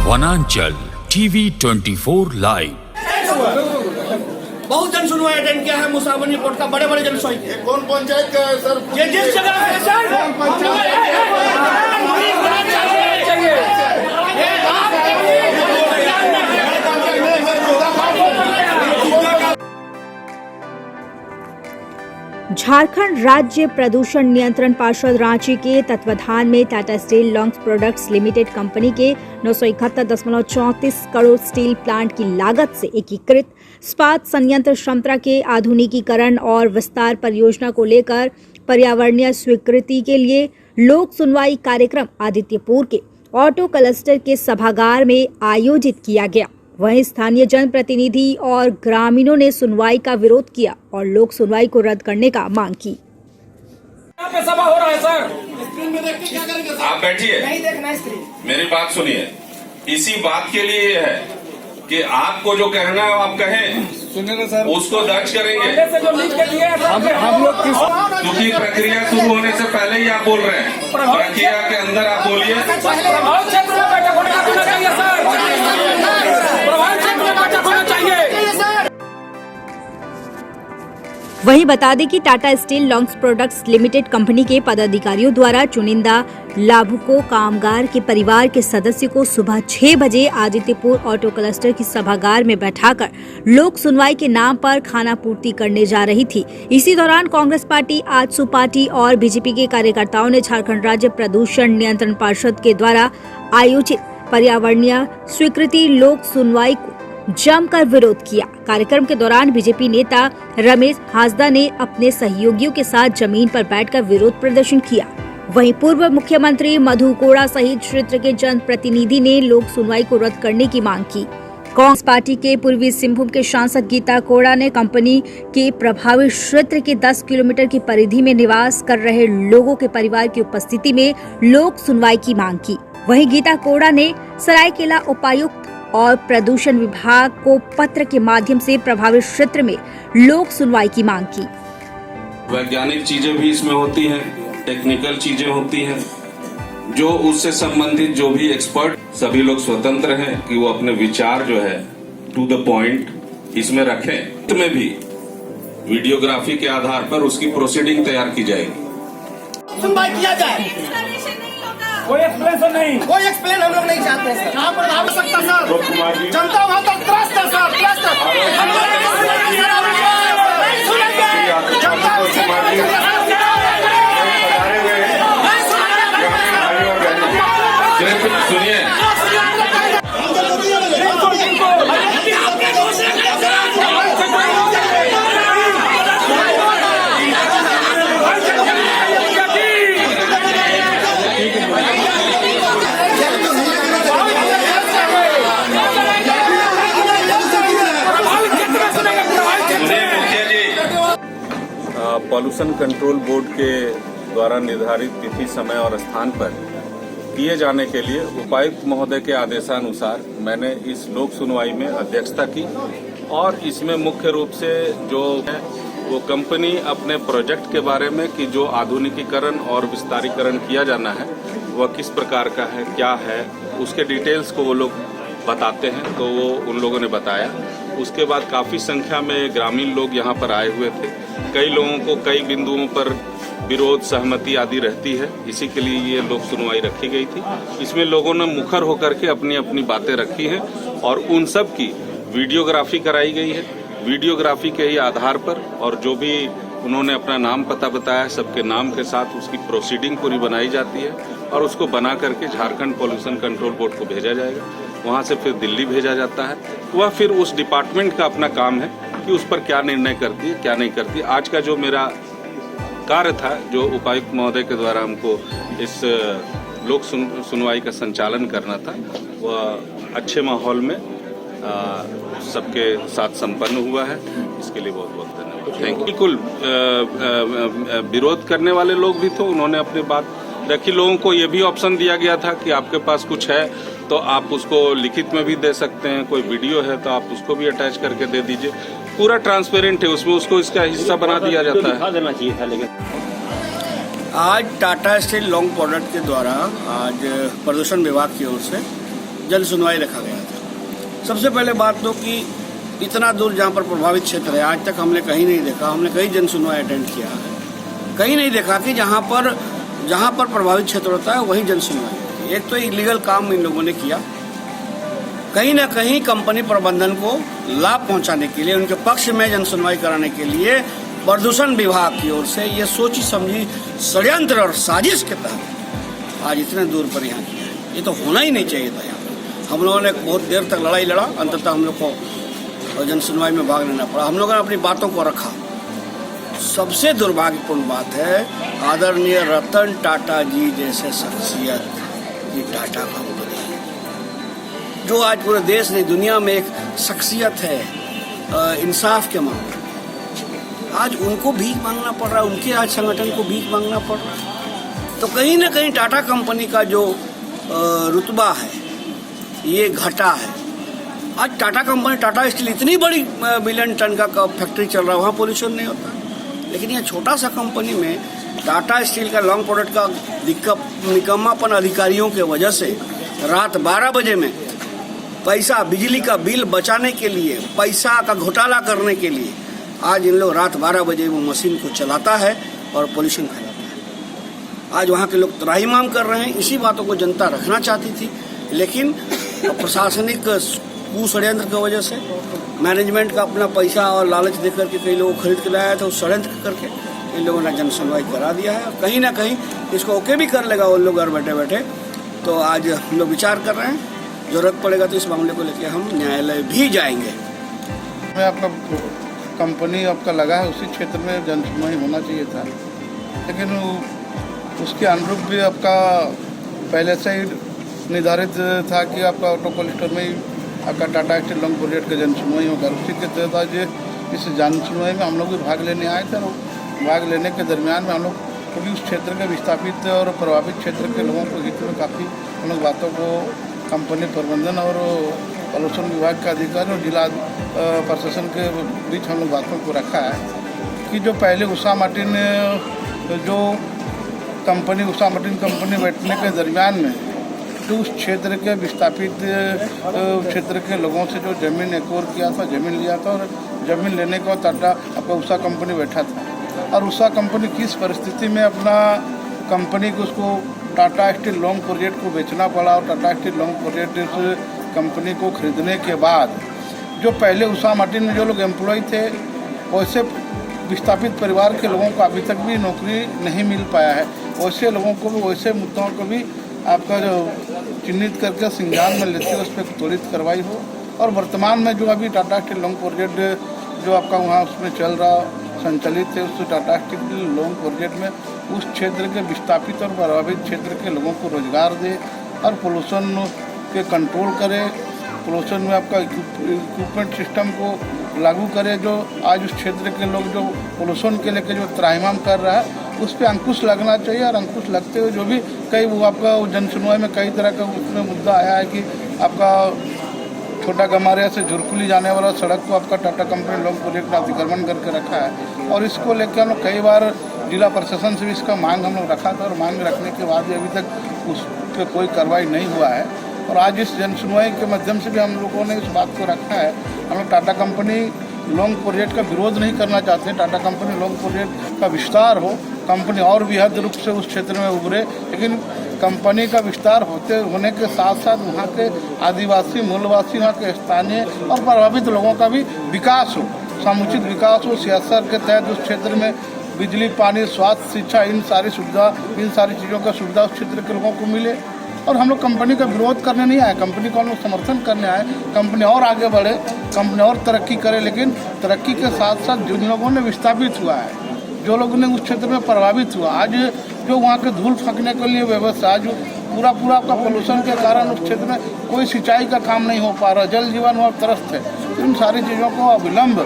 वनांचल TV 24 live. बहुत जन सुनवाई अटेंड किया है मुसाफिर रिपोर्ट का, बड़े बड़े जन सुनवाई। कौन पंचायत का है सर? ये जिस जगह है सर झारखंड राज्य प्रदूषण नियंत्रण पार्षद रांची के तत्वाधान में Tata steel long products limited company के 971.34 करोड़ स्टील प्लांट की लागत से एकीकृत इस्पात संयंत्र क्षमता के आधुनिकीकरण और विस्तार परियोजना को लेकर पर्यावरणीय स्वीकृति के लिए लोक सुनवाई कार्यक्रम आदित्यपुर के ऑटो क्लस्टर के सभागार में आयोजित किया गया। वहीं स्थानीय जनप्रतिनिधि और ग्रामीणों ने सुनवाई का विरोध किया और लोक सुनवाई को रद्द करने का मांग की। यहाँ पे सभा हो रहा है सर, स्क्रीन में देख के क्या करेंगे? आप बैठिए, नहीं देखना स्क्रीन। मेरी बात सुनिए। इसी बात के लिए ये है कि आपको जो कहना है आप कहें, सुनिए ना सर, उसको दर्ज करेंगे। से जो लिख के दिए हैं सर, हम लोग किस क्योंकि प्रक्रिया शुरू होने से पहले ही आप बोल रहे हैं, प्रक्रिया के अंदर आप बोलिए। प्रभावित क्षेत्र में बैठक होना चाहिए सर, प्रभावित क्षेत्र में बैठक होना चाहिए। वहीं बता दें कि Tata steel long products limited company के पदाधिकारियों द्वारा चुनिंदा लाभुकों कामगार के परिवार के सदस्यों को सुबह 6 बजे आदित्यपुर ऑटो क्लस्टर की सभागार में बैठाकर लोक सुनवाई के नाम पर खाना पूर्ति करने जा रही थी। इसी दौरान कांग्रेस पार्टी, आजसू पार्टी और बीजेपी के कार्यकर्ताओं ने झारखंड राज्य प्रदूषण नियंत्रण पार्षद के द्वारा आयोजित पर्यावरणीय स्वीकृति लोक सुनवाई को जमकर विरोध किया। कार्यक्रम के दौरान बीजेपी नेता रमेश हांसदा ने अपने सहयोगियों के साथ जमीन पर बैठकर विरोध प्रदर्शन किया। वहीं पूर्व मुख्यमंत्री मधु कोड़ा सहित क्षेत्र के जनप्रतिनिधि ने लोक सुनवाई को रद्द करने की मांग की। कांग्रेस पार्टी के पूर्वी सिंहभूम के सांसद गीता कोड़ा ने कंपनी के प्रभावित क्षेत्र के 10 किलोमीटर की परिधि में निवास कर रहे लोगों के परिवार की उपस्थिति में लोक सुनवाई की मांग की। वहीं गीता कोड़ा ने सरायकेला उपायुक्त और प्रदूषण विभाग को पत्र के माध्यम से प्रभावित क्षेत्र में लोक सुनवाई की मांग की। वैज्ञानिक चीजें भी इसमें होती हैं, टेक्निकल चीजें होती हैं, जो उससे संबंधित जो भी एक्सपर्ट, सभी लोग स्वतंत्र हैं कि वो अपने विचार जो है टू द पॉइंट इसमें रखें। इसमें भी वीडियोग्राफी के आधार पर उसकी प्रोसीडिंग तैयार की जाएगी। सुनवाई किया जाए, कोई एक्सप्लेनेशन नहीं, कोई एक्सप्लेन हम लोग नहीं चाहते सर। यहाँ पर आ सकता सर, जनता वहाँ तक त्रस्त है सर, त्रस्त सुनिए, पॉल्यूशन कंट्रोल बोर्ड के द्वारा निर्धारित तिथि, समय और स्थान पर किए जाने के लिए उपायुक्त महोदय के आदेशानुसार मैंने इस लोक सुनवाई में अध्यक्षता की और इसमें मुख्य रूप से जो है वो कंपनी अपने प्रोजेक्ट के बारे में कि जो आधुनिकीकरण और विस्तारीकरण किया जाना है वह किस प्रकार का है, क्या है, उसके डिटेल्स को वो लोग बताते हैं। तो वो उन लोगों ने बताया। उसके बाद काफ़ी संख्या में ग्रामीण लोग यहाँ पर आए हुए थे। कई लोगों को कई बिंदुओं पर विरोध, सहमति आदि रहती है, इसी के लिए ये लोक सुनवाई रखी गई थी। इसमें लोगों ने मुखर होकर के अपनी अपनी बातें रखी हैं और उन सब की वीडियोग्राफी कराई गई है। वीडियोग्राफी के ही आधार पर और जो भी उन्होंने अपना नाम पता बताया, सबके नाम के साथ उसकी प्रोसीडिंग पूरी बनाई जाती है और उसको बना करके झारखंड पॉल्यूशन कंट्रोल बोर्ड को भेजा जाएगा। वहाँ से फिर दिल्ली भेजा जाता है। वह फिर उस डिपार्टमेंट का अपना काम है कि उस पर क्या निर्णय करती है, क्या नहीं करती। आज का जो मेरा कार्य था, जो उपायुक्त महोदय के द्वारा हमको इस लोक सुनवाई का संचालन करना था, वह अच्छे माहौल में सबके साथ संपन्न हुआ है। इसके लिए बहुत बहुत धन्यवाद। Thank you. बिल्कुल विरोध करने वाले लोग भी थे, उन्होंने अपनी बात रखी। लोगों को ये भी ऑप्शन दिया गया था कि आपके पास कुछ है तो आप उसको लिखित में भी दे सकते हैं, कोई वीडियो है तो आप उसको भी अटैच करके दे दीजिए। पूरा ट्रांसपेरेंट है, उसमें उसको इसका हिस्सा बना दिया जाता है। दिखा देना चाहिए था। लेकिन आज टाटा स्टील लॉन्ग प्रोडक्ट के द्वारा आज प्रदूषण विभाग की ओर से जन सुनवाई रखा गया था। सबसे पहले बात तो कि इतना दूर जहाँ पर प्रभावित क्षेत्र है, आज तक हमने कहीं नहीं देखा, हमने कई जन सुनवाई अटेंड किया है, कहीं नहीं देखा कि जहाँ पर प्रभावित क्षेत्र होता है वहीं जन सुनवाई होती है। एक तो इलीगल काम इन लोगों ने किया, कहीं ना कहीं कंपनी प्रबंधन को लाभ पहुंचाने के लिए, उनके पक्ष में जन सुनवाई कराने के लिए प्रदूषण विभाग की ओर से ये सोची समझी षड्यंत्र और साजिश के तहत आज इतने दूर पर यहाँ किया है। ये तो होना ही नहीं चाहिए था। यहाँ हम लोगों ने बहुत देर तक लड़ाई लड़ा, अंततः हम लोग को जन सुनवाई में भाग लेना पड़ा। हम लोगों ने अपनी बातों को रखा। सबसे दुर्भाग्यपूर्ण बात है, आदरणीय रतन टाटा जी जैसे शख्सियत की टाटा कंपनी, जो आज पूरे देश नहीं दुनिया में एक शख्सियत है इंसाफ के मामले, आज उनको भीख मांगना पड़ रहा है, उनके आज संगठन को भीख मांगना पड़ रहा है। तो कहीं ना कहीं टाटा कंपनी का जो रुतबा है ये घटा है। आज टाटा कंपनी, टाटा स्टील इतनी बड़ी बिलियन टन का फैक्ट्री चल रहा है, वहाँ पोल्यूशन नहीं होता, लेकिन यह छोटा सा कंपनी में टाटा स्टील का लॉन्ग प्रोडक्ट का निकम्मापन अधिकारियों के वजह से रात 12 बजे में पैसा, बिजली का बिल बचाने के लिए, पैसा का घोटाला करने के लिए आज इन लोग रात 12 बजे वो मशीन को चलाता है और पोल्यूशन फैलाता है। आज वहाँ के लोग त्राहिमाम कर रहे हैं। इसी बातों को जनता रखना चाहती थी, लेकिन प्रशासनिक कुषड्यंत्र की वजह से, मैनेजमेंट का अपना पैसा और लालच देकर के कई लोगों को खरीद के लाया था, उस षड्यंत्र करके इन लोगों ने जन सुनवाई करा दिया है। कहीं ना कहीं इसको ओके भी कर लेगा उन लोग घर बैठे बैठे। तो आज हम लोग विचार कर रहे हैं, जरूरत पड़ेगा तो इस मामले को लेकर हम न्यायालय भी जाएंगे। मैं आपका कंपनी आपका लगा है उसी क्षेत्र में जन सुनवाई होना चाहिए था, लेकिन उसके अनुरूप भी आपका पहले से ही निर्धारित था कि आपका ऑटो कोल्ड में ही आपका टाटा स्टील लॉन्ग प्रोजेक्ट का जन सुनवाई होगा। उसी के तहत आज इस जन सुनवाई में हम लोग भी भाग लेने आए थे। और भाग लेने के दरमियान में हम लोग, क्योंकि उस क्षेत्र के विस्थापित और प्रभावित क्षेत्र के लोगों को हित में काफ़ी हम लोग बातों को कंपनी प्रबंधन और पोल्यूशन विभाग के अधिकारी और जिला प्रशासन के बीच हम लोग बातों को रखा है कि जो पहले उषा मार्टिन जो कंपनी उषा मार्टिन कंपनी बैठने के दरमियान में जो उस क्षेत्र के विस्थापित क्षेत्र के लोगों से जो जमीन एक्वायर किया था, जमीन लिया था, और जमीन लेने के बाद टाटा आपका उषा कंपनी बैठा था। और उषा कंपनी किस परिस्थिति में अपना कंपनी को उसको टाटा स्टील लॉन्ग प्रोजेक्ट को बेचना पड़ा, और Tata steel long project company को खरीदने के बाद जो पहले उषा मार्टिन में जो लोग एम्प्लॉय थे, वैसे विस्थापित परिवार के लोगों को अभी तक भी नौकरी नहीं मिल पाया है। वैसे लोगों को भी, वैसे मुद्दों को भी आपका जो चिन्हित करके संज्ञान में लेते हुए उस पर त्वरित कार्रवाई हो। और वर्तमान में जो अभी टाटा स्टील लॉन्ग प्रोजेक्ट जो आपका वहाँ उसमें चल रहा संचालित है, उस टाटा स्टील लॉन्ग प्रोजेक्ट में उस क्षेत्र के विस्थापित और प्रभावित क्षेत्र के लोगों को रोजगार दे और पोल्यूशन के कंट्रोल करे, पोल्यूशन में आपका इक्विपमेंट सिस्टम को लागू करे। जो आज उस क्षेत्र के लोग जो पोल्यूशन के लेकर जो त्राहिमाम कर रहा है, उस पर अंकुश लगना चाहिए। और अंकुश लगते हुए जो भी कई वो आपका जन सुनवाई में कई तरह का उसमें मुद्दा आया है कि आपका छोटा गमारिया से झुरकुली जाने वाला सड़क को आपका टाटा कंपनी लॉन्ग प्रोजेक्ट ने अतिक्रमण करके रखा है। और इसको लेकर हम लोग कई बार जिला प्रशासन से भी इसका मांग हम लोग रखा था, और मांग रखने के बाद भी अभी तक उस पर कोई कार्रवाई नहीं हुआ है। और आज इस जन सुनवाई के माध्यम से भी हम लोगों ने इस बात को रखा है, हम लोग टाटा कंपनी लॉन्ग प्रोजेक्ट का विरोध नहीं करना चाहते हैं। टाटा कंपनी लॉन्ग प्रोजेक्ट का विस्तार हो, कंपनी और बृहद रूप से उस क्षेत्र में उभरे, लेकिन कंपनी का विस्तार होने के साथ साथ वहाँ के आदिवासी, मूलवासी, वहाँ के स्थानीय और प्रभावित लोगों का भी विकास हो, समुचित विकास हो। सियासत के तहत उस क्षेत्र में बिजली, पानी, स्वास्थ्य, शिक्षा, इन सारी चीज़ों का सुविधा उस क्षेत्र के लोगों को मिले। और हम लोग कंपनी का विरोध करने नहीं आए, कंपनी को हम लोग समर्थन करने आए। कंपनी और आगे बढ़े, कंपनी और तरक्की करे, लेकिन तरक्की के साथ साथ जिन लोगों ने विस्थापित हुआ है, जो लोगों ने उस क्षेत्र में प्रभावित हुआ, आज जो वहाँ के धूल फेंकने के लिए व्यवस्था, आज पूरा आपका पोल्यूशन के कारण उस क्षेत्र में कोई सिंचाई का काम नहीं हो पा रहा, जल जीवन वहाँ त्रस्त है। इन सारी चीज़ों को अविलंब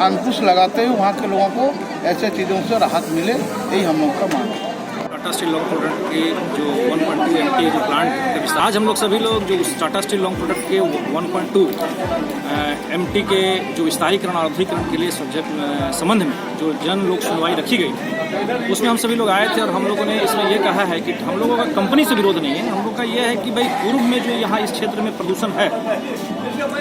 अंकुश लगाते हुए वहाँ के लोगों को ऐसे चीज़ों से राहत मिले, यही हम लोग का मांग है। टाटा स्टील लॉन्ग प्रोडक्ट के जो 1.2 MT जो प्लांट, आज हम लोग सभी लोग जो टाटा स्टील लॉन्ग प्रोडक्ट के 1.2 MT के जो विस्तारीकरण और अधिकरण के लिए संबंध में जो जन लोक सुनवाई रखी गई थी उसमें हम सभी लोग आए थे और हम लोगों ने इसमें ये कहा है कि हम लोगों का कंपनी से विरोध नहीं है। हम लोग का ये है कि भाई पूर्व में जो यहाँ इस क्षेत्र में प्रदूषण है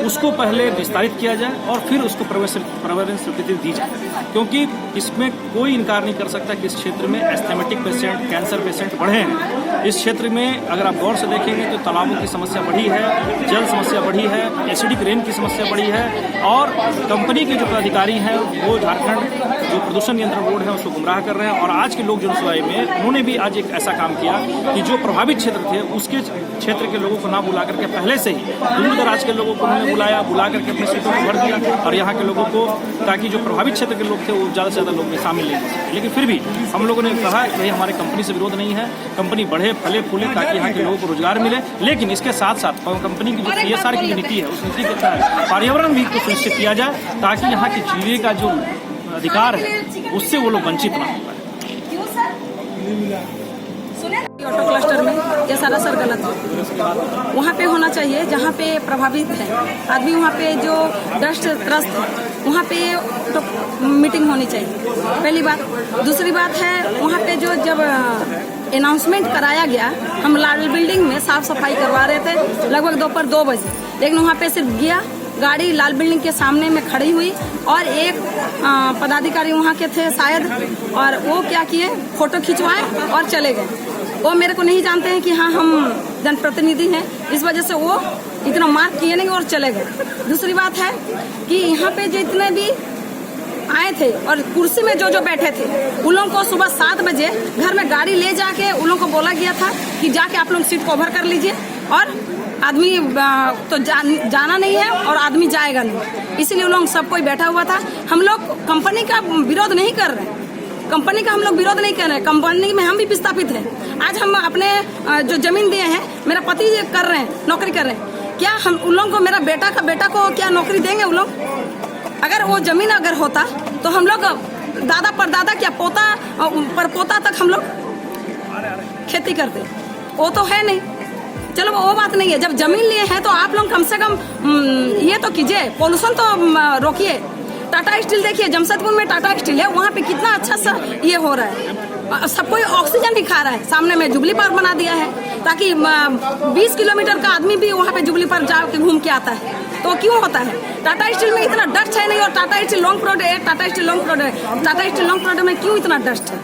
उसको पहले विस्तारित किया जाए और फिर उसको पर्यावरण स्वीकृति दी जाए, क्योंकि इसमें कोई इनकार नहीं कर सकता कि इस क्षेत्र में एस्थेमेटिक पेशेंट, कैंसर पेशेंट बढ़े हैं। इस क्षेत्र में अगर आप गौर से देखेंगे तो तालाबों की समस्या बढ़ी है, जल समस्या बढ़ी है, एसिडिक रेन की समस्या बढ़ी है और कंपनी के जो पदाधिकारी हैं वो झारखंड जो प्रदूषण नियंत्रण बोर्ड है उसको गुमराह कर रहे हैं। और आज के लोक जनसुनवाई में उन्होंने भी आज एक ऐसा काम किया कि जो प्रभावित क्षेत्र थे उसके क्षेत्र के लोगों को ना बुला करके पहले से ही दूर दराज के लोगों को उन्होंने बुला करके अपनी सीटों को भर दिया और यहाँ के लोगों को, ताकि जो प्रभावित क्षेत्र के लोग थे वो ज़्यादा से ज़्यादा लोग में शामिल नहीं हो सके। लेकिन फिर भी हम लोगों ने कहा कि भाई हमारे कंपनी से विरोध नहीं है, कंपनी बढ़े फले फूले ताकि यहाँ के लोगों को रोजगार मिले, लेकिन इसके साथ साथ कंपनी की जो CSR की नीति है उस नीति के तहत पर्यावरण भी को सुनिश्चित किया जाए ताकि यहाँ के जीने का जो अधिकार है उससे वो लोग वंचित ना हो पाए। ऑटो क्लस्टर में ये सरासर गलत है। वहाँ पे होना चाहिए जहाँ पे प्रभावित है आदमी, वहाँ पे जो डस्ट त्रस्त है वहाँ पे तो मीटिंग होनी चाहिए, पहली बात। दूसरी बात है वहाँ पे जो जब अनाउंसमेंट कराया गया, हम लाल बिल्डिंग में साफ सफाई करवा रहे थे लगभग दोपहर 2 बजे, लेकिन वहाँ पे सिर्फ गया गाड़ी लाल बिल्डिंग के सामने में खड़ी हुई और एक पदाधिकारी वहाँ के थे शायद, और वो क्या किए फोटो खिंचवाए और चले गए। वो मेरे को नहीं जानते हैं कि हाँ हम जनप्रतिनिधि हैं, इस वजह से वो इतना मार्क किए नहीं और चले गए। दूसरी बात है कि यहाँ पे जितने भी आए थे और कुर्सी में जो बैठे थे उन लोगों को सुबह 7 बजे घर में गाड़ी ले जाके उन लोगों को बोला गया था कि जाके आप लोग सीट कवर कर लीजिए, और आदमी तो जाना नहीं है और आदमी जाएगा नहीं, इसीलिए उन लोग सब कोई बैठा हुआ था। हम लोग कंपनी का विरोध नहीं कर रहे, कंपनी का हम लोग विरोध नहीं कर रहे, कंपनी में हम भी विस्थापित हैं। आज हम अपने जो जमीन दिए हैं, मेरा पति कर रहे हैं, नौकरी कर रहे हैं, क्या हम उन लोगों को, मेरा बेटा को क्या नौकरी देंगे उन लोग? अगर वो जमीन अगर होता तो हम लोग दादा परदादा क्या पोता पर पोता तक हम लोग खेती करते, वो तो है नहीं। चलो वो बात नहीं है, जब जमीन लिए हैं तो आप लोग कम से कम ये तो कीजिए, पोल्यूशन तो रोकिए। टाटा स्टील देखिए, जमशेदपुर में टाटा स्टील है, वहाँ पे कितना अच्छा सा ये हो रहा है, सब कोई ऑक्सीजन भी खा रहा है। सामने में जुबली पार्क बना दिया है ताकि 20 किलोमीटर का आदमी भी वहाँ पे जुबली पार्क जाके घूम के आता है। तो क्यों होता है? टाटा स्टील में इतना डस्ट है नहीं, और टाटा स्टील लॉन्ग प्रोडक्ट है, टाटा स्टील लॉन्ग प्रोडक्ट में क्यों इतना डस्ट है?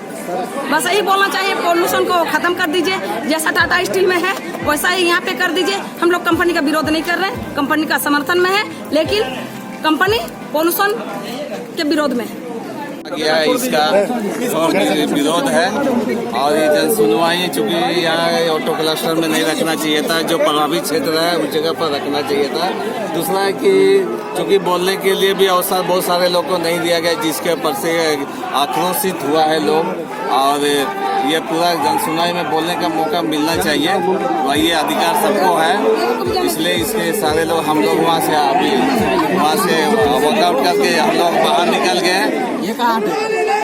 बस यही बोलना चाहिए, पोल्यूशन को खत्म कर दीजिए, जैसा टाटा स्टील में है वैसा ही यहाँ पे कर दीजिए। हम लोग कंपनी का विरोध नहीं कर रहे हैं, कंपनी का समर्थन में है, लेकिन कंपनी पोल्यूशन के विरोध में है। इसका विरोध है और ये जन सुनवाई चूंकि यहाँ ऑटो क्लस्टर में नहीं रखना चाहिए था, जो प्रभावित क्षेत्र है उस जगह पर रखना चाहिए था। दूसरा है कि चूंकि बोलने के लिए भी अवसर बहुत सारे लोग को नहीं दिया गया, जिसके ऊपर से आक्रोशित हुआ है लोग, और ये पूरा जनसुनवाई में बोलने का मौका मिलना चाहिए, वही अधिकार सबको है। इसलिए इसके सारे लोग, हम लोग वहाँ से वर्कआउट करके हम लोग बाहर निकल गए।